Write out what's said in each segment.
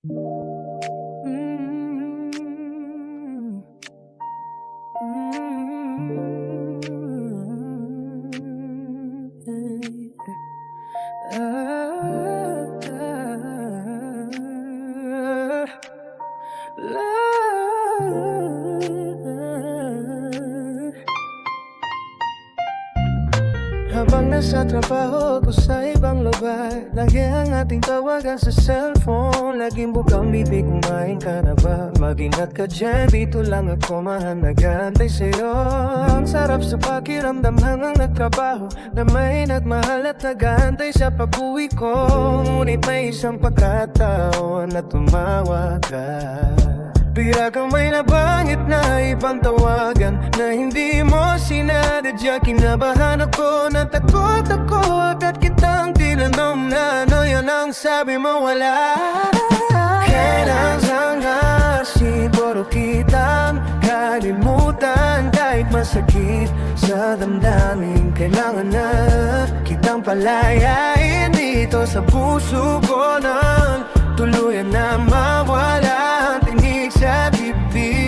Mm, mm, Habang nasa trabaho ko sa ibang lugar, lagi ang ating tawagan sa cellphone. Laging bukang bibig, kumain ka na ba? Mag-ingat ka dyan, dito lang ako nag-aantay sa'yo. Ang sarap sa pakiramdam hanggang nagtrabaho, damayin at mahal at nag-aantay sa pag-uwi ko. Ngunit may isang pagkataon na tumawa ka. Bigla kang may nabangit na ibang tawagan na hindi mo sinadadya. Kinabahan ako, natakot ako, agad kitang tinanong na ano yun ang sabi mo, wala. Kailan sana siguro kitang kalimutan, kahit masakit sa damdamin. Kailangan na kitang palayain dito sa puso ko, nang tuluyan na mawala ang tinig sa bibig.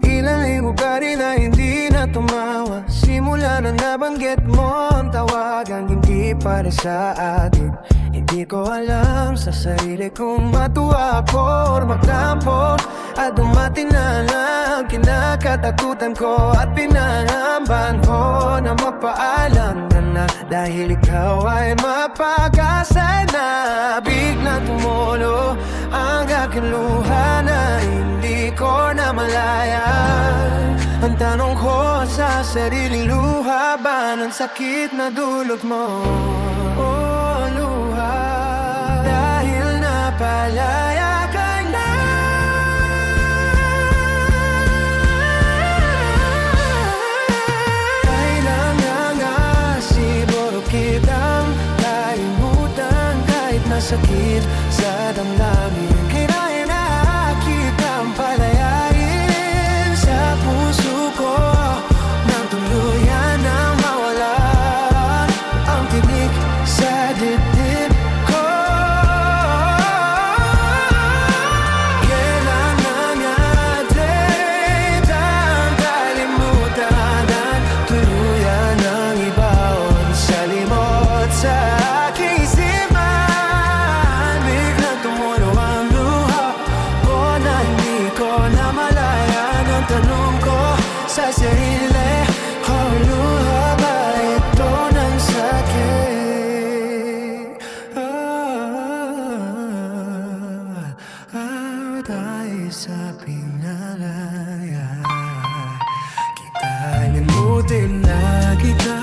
Ilang libo ka rin na hindi na tumawa, simula na nabanggit mo ang tawagan, hindi para sa atin. Hindi ko alam sa sarili kung matuwa ako or magtampon, at dumating na lang kinakatakutan ko at pinangamban ko na magpaalam ka na, dahil ikaw ay mapag-asa na. Biglang tumulo ang aking luha na hindi ko na malaya. Ang tanong ko sa sariling luha ba ng sakit na dulot mo? Oh, luha, dahil napalaya ka na. Kailangan nga siguro kitang kalimutan, kahit masakit sa damdamin. Kailangan na kitang palayain sa puso ko, nang tuluyan na mawalan ang tinig sa dibdib ko. Kailangan natin ang kalimutan at tuluyan ng ibaon sa limot sa aking isipan. Biglang tumulo ang luha ko na hindi ko na malaya. Ang tanong ko sa sarili, oh, luha ba ito ng sakit? Dahil sa pinalaya kita, limutin na kita.